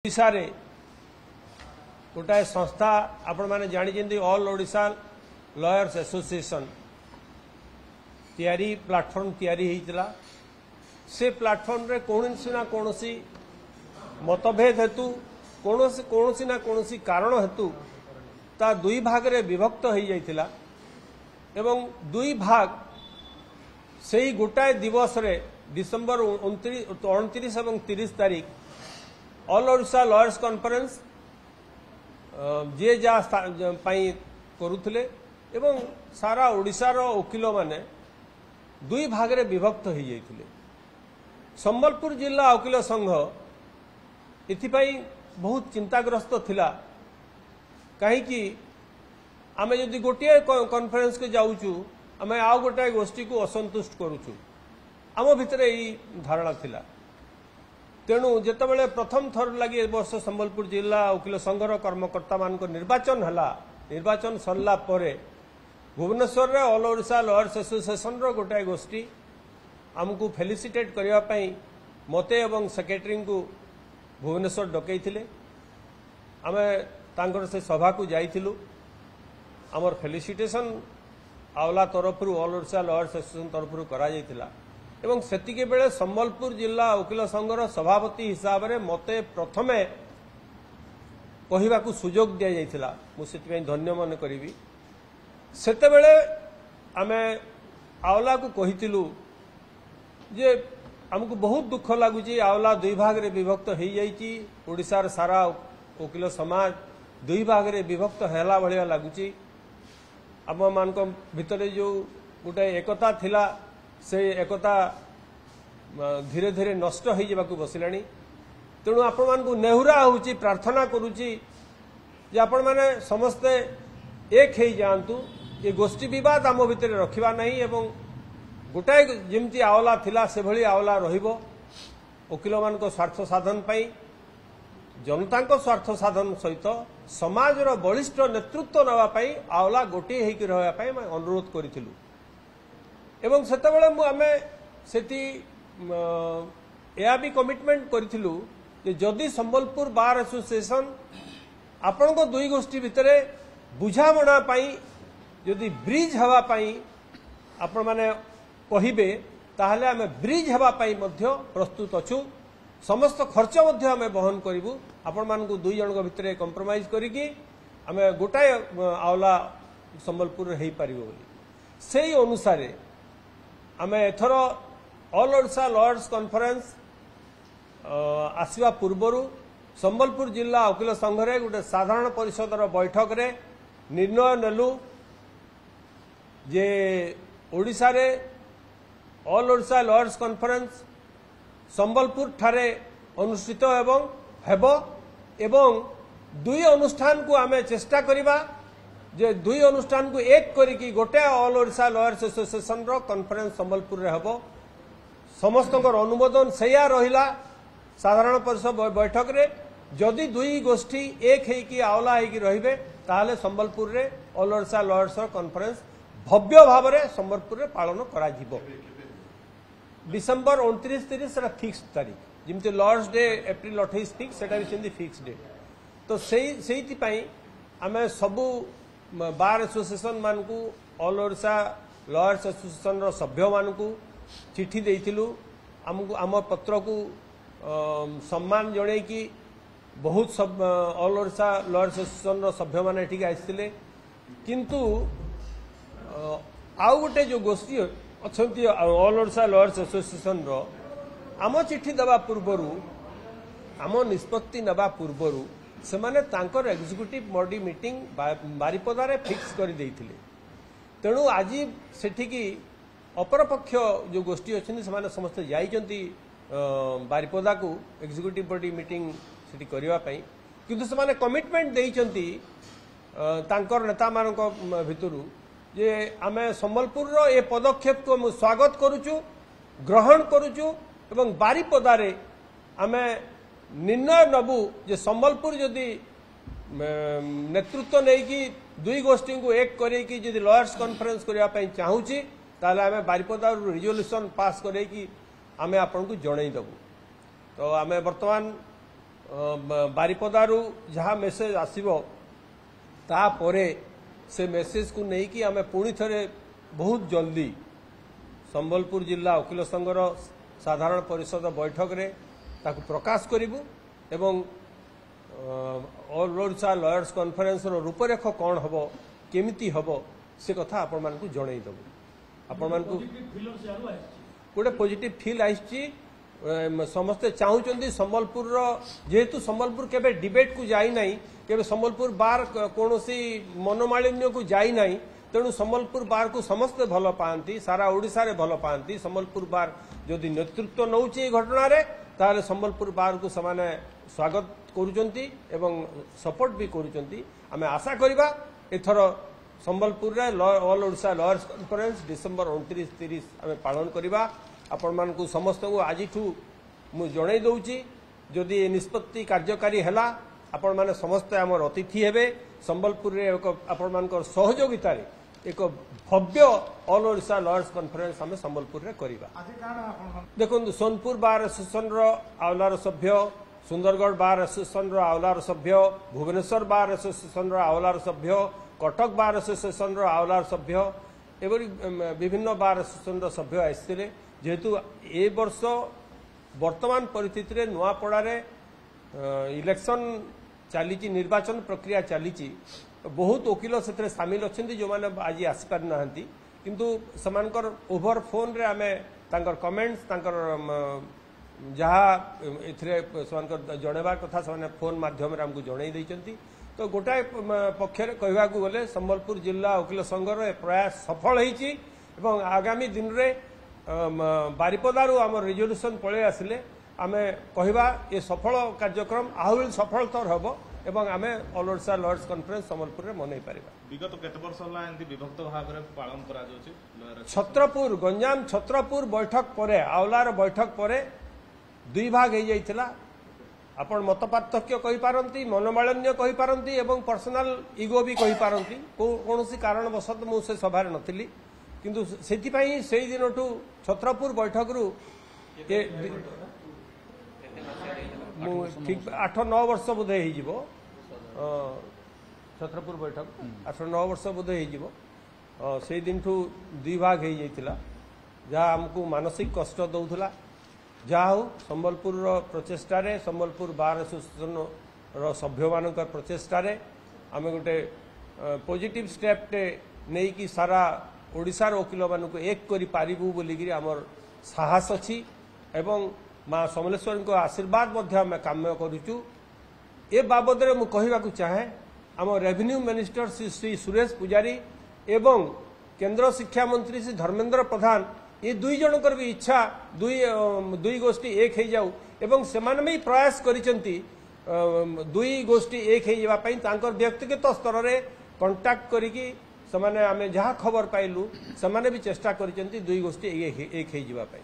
ओडिशा रे गोटाए संस्था आपण माने जानी ऑल ओडिशा लॉयर्स एसोसिएशन तैयारी प्लेटफॉर्म तैयारी होइतिला। से प्लेटफॉर्म रे कोनोसी ना कोनोसी मतभेद हेतु कोनोसी ना कोनोसी कारण हेतु ता दुई भाग रे विभक्त हो जाइतिला एवं दुई भाग सेही गोटाए दिवस रे डिसेंबर 29 एवं 30 तारीख ऑल ओडिशा लॉयर्स कॉन्फ्रेंस जे जा करुले एवं सारा ओडिशा रो वकील माने दुई भाग रे विभक्त हो जाइतिले। संबलपुर जिला वकील संघ एथिपाई बहुत चिंताग्रस्त थिला कहीं आमे जदि गोटे कॉन्फ्रेंस के जाऊचु आमे आ गोटे गोष्ठी को असंतुष्ट करूचु आम भितर यही धारणा थिला। तेणु जितेबाला प्रथम थर लगी वर्ष संबलपुर जिला वकील संघर कर्मकर्ता मान निर्वाचन हला निर्वाचन सरला परे भुवनेश्वर रे ऑल ओडिशा लॉयर्स एसोसिएशन रो गोटे गोष्ठी आमको फेलिसिटेट करिया पई मते एवं सेक्रेटरी को भुवनेश्वर डकैथिले। आमे तांकर से सभा को जाइथिलु। आमर फेलिसिटेशन आवला तरफ ऑल ओडिशा लॉयर्स एसोसिएशन तरफ करा जाइथिला एवं सेतिके बेले संबलपुर जिला वकील संघर सभापति हिसाब रे मते प्रथमे कहिबा को सुजोग दिया जाइथिला। मु सेति धन्य मन करिवि। सेते बेले आमे आवला को कहिथिलु जे हमको बहुत दुख लगुची आवला दुई भाग रे विभक्त हो जाइची। ओडिसा रे सारा वकील समाज दुई भाग रे विभक्त हैला भलिया लगुची। आम मान भितर जो गोटे एकता थिला से एकता धीरे धीरे नष्ट हो जावाक बसिलानी। तेणु आपण मान को नेहुरा होची प्रार्थना करूची जे आपण माने समस्ते एक हो जातु ये गोष्ठी विवाद आम भितर रखिबा नहीं एवं गोटाए जेमती आवला थिला से भली आवला रहिबो। वकील मान को स्वार्थ साधन पाई जनता को स्वार्थ साधन सहित समाज रो बलिष्ठ नेतृत्व नवा पाई आवला गोटे हेकि रहया पाई मैं अनुरोध करिथिलु एवं सेतेबेले मु आमे सेति या भी कमिटमेंट करिथिलु जे जदि संबलपुर बार एसोसिएशन आपण को दुई गोष्ठी भितरे बुझामणा पाई जदि ब्रिज हवा पाई आपण माने कहिबे ताहले आमे ब्रिज हवा पाई मध्य प्रस्तुत अछु। समस्त खर्च मध्य आमे वहन करिवु। आपण मान को दुई जन भितरे कंप्रोमाइज करिकि आमे गोटाए आवला संबलपुर हेई पारिबो बोली सेही अनुसार आमे एथर ऑल ओडिशा लॉयर्स कॉन्फ्रेंस आसवा पूर्वरु संबलपुर जिला वकील संघ रे गोटे साधारण परिषद बैठक रे निर्णय नेलु जे ओडिशा रे all Odisha lawyers conference Sambalpur ठारे अनुष्ठित एवं हेबो एवं दुई अनुष्ठान को आमे चेष्टा करिबा जे दुई अनुष्ठान को एक करिकी गोटे ऑल ओडिशा लॉयर्स एसोसिएशन रो कॉन्फ्रेंस संबलपुर रे हेबो। समस्तकर अनुमोदन सेया रहिला साधारण परिषद बैठक रे जदि दुई गोष्ठी एक हेकी आवला हेकी रहिबे ताहले संबलपुर रे ऑल ओडिशा लॉयर्स कॉन्फ्रेंस भव्य भाव रे संबलपुर रे पालन करा जिवो। डिसेंबर 29-30 सेटा फिक्स तारीख जिमते लॉयर्स डे एप्रिल 28 फिक्स सेटा भी सेंदी फिक्स डे। तो सेही पई आमे सबु बार एसोसिएशन मान को ऑल ओडिशा लॉयर्स एसोसिएशन रो सभ्य मान को चिट्ठी देइथिलु। हमको आम पत्र को सम्मान जणे कि बहुत सब ऑल ओडिशा लॉयर्स एसोसिएशन रो सभ्य मान एठी आइथिले किंतु आउ गोटे जो गोष्ठी अच्छी ऑल ओडिशा लॉयर्स एसोसिएशन रो आम चिट्ठी दबा पूर्वरु आम निष्पत्ति नबा पूर्वरु से माने तांकर एग्जीक्यूटिव बॉडी मीटिंग बारिपदारे फिक्स कर देइथिले। तेणु आज सेठिकी अपरपक्ष जो गोष्ठी अच्छी से समस्त जाइचंती बारिपदा को एग्जीक्यूटिव बॉडी मीटिंग सेठी करिवा पई किंतु से माने कमिटमेंट देइचंती तांकर नेता मानक भितरु जे आमे संबलपुर रो ए पदक्षेप को हम स्वागत करूचु ग्रहण करूचु एवं बारिपदारे आमे निर्णय नबु जे संबलपुर जदि नेतृत्व नहीं कि दुई गोष्ठी को एक करेकी जदि लॉयर्स कॉन्फ्रेंस करिया पई चाहूची ताले आमे बारिपदा रिजोल्यूशन पास करेकी आमे आपन को जणै दबु। तो आमे वर्तमान बारिपदारू जहाँ मेसेज आसीबो तापरे से मेसेज को नहीं कि आमे पुणी थरे बहुत जल्दी संबलपुर जिला वकील संघर साधारण परिषद बैठक रे ताकु प्रकाश करिबु एवं ऑल ओडिशा लॉयर्स कॉन्फ्रेंस रो रूपरेख कौन हबो केमिति हबो से कथा आपण मानकु जणै दबु आपण मानकु गोटे पॉजिटिव फील आइछि समस्ते चाहूचंदी संबलपुर रो जेहेतु संबलपुर केबे डिबेट को जाई नाही केबे संबलपुर बार कोनोसी मनोमालिन्य को जाई नाही तेणु संबलपुर बार को समस्ते भल पाती सारा ओडिशा रे भल पाती संबलपुर बार जदि नेतृत्व नौची घटना रे ताले संबलपुर बार को समाने स्वागत करूचंती एवं सपोर्ट भी करूचंती आमे आशा करिबा एथर संबलपुर रे all Odisha lawyers conference December 29-30 आमे पालन करिबा आपण मान को समस्त को आज मु जणै दउची जदि निष्पत्ति कार्यकारी हैला आपण माने समस्त हमर अतिथि हेबे संबलपुर रे आपण मानकर सहयोगिता रे एक भव्य ऑल ओडिशा लॉयर्स कॉन्फ्रेंस हमें संबलपुर रे करिबा देखो सोनपुर बार एसोसिएशन रो आवलार सभ्य सुंदरगढ़ बार एसोसिएशन रो आवलार सभ्य भुवनेश्वर बार एसोसिएशन रो आवलार सभ्य कटक बार एसोसिएशन रो आवलार सभ्य एवरी विभिन्न बार एसोसिएशन रो सभ्य आइसिले जेहेतु ए वर्ष वर्तमान परिस्थिति रे नुआपड़ा रे इलेक्शन चली निर्वाचन प्रक्रिया चली बहुत वकील से सामिल अच्छा जो मैंने आज आसीपार ना किंतु समानकर ओभर फोन रे आमे तांकर कमेंट्स तांकर जहाँ एथिरे समानकर जणेबार कथा से फोन माध्यम रे हमको जणै दैचंती तो गोटाए पक्ष रे कहबा को बोले संबलपुर जिला वकील संघर प्रयास सफल होईची एवं आगामी दिन रे बारिपदारू आम रिजोल्यूशन पळे आसिले आमे कहबा ये सफल कार्यक्रम आहु सफलतर हबो एवं आमे all Odisha lawyers conference Sambalpur रे मनै परिबा विगत केते वर्ष होला एंती विभक्त भाव रे पालन करा जाउची छत्रपुर गंजाम छत्रपुर बैठक परे आवलार बैठक परे दुई भाग हो जाइथिला आपण मत पार्थक्य कहि पारंती मनोमालिन्य कहि पारंती एवं पर्सनल ईगो भी कहि पारंती कोनोसी कारण वशत मु से सभा रे नथिली किंतु सेति पई सेई दिनटू छत्रपुर बैठक रु ठीक 8-9 वर्ष बोधे हो छत्रपुर बैठक 8-9 वर्ष बोधे हो से दिन ठू दुई भाग हो जाइथिला जहाँ आमको मानसिक कष्ट दौला जहाँ हो संबलपुर प्रचेष्टा संबलपुर बार एसोसिएशन रो सभ्य मान प्रचेष्टा आम गोटे पॉजिटिव स्टेप नहीं कि सारा ओडिशार वकील मानक एक करि पारिबु बोलिकी आमर साहस अछि एवं माँ समलेश्वरी को आशीर्वाद आम काम्य करुचु ए बाबद में मुझे चाहे आम रेवेन्यू मिनिस्टर श्री सुरेश पुजारी एवं केंद्र शिक्षा मंत्री श्री धर्मेंद्र प्रधान ये दुई जनकर भी इच्छा दुई गोष्ठी एक हो जाऊ एवं सेमाने भी प्रयास करिसेंती दुई गोष्ठी एक हो जावाई तांकर व्यक्तिगत स्तर में कांटेक्ट करिकी समाने आमे जहाँ खबर पाइलु समाने भी चेष्टा करिसेंती दुई गोष्ठी एक हो जावाई।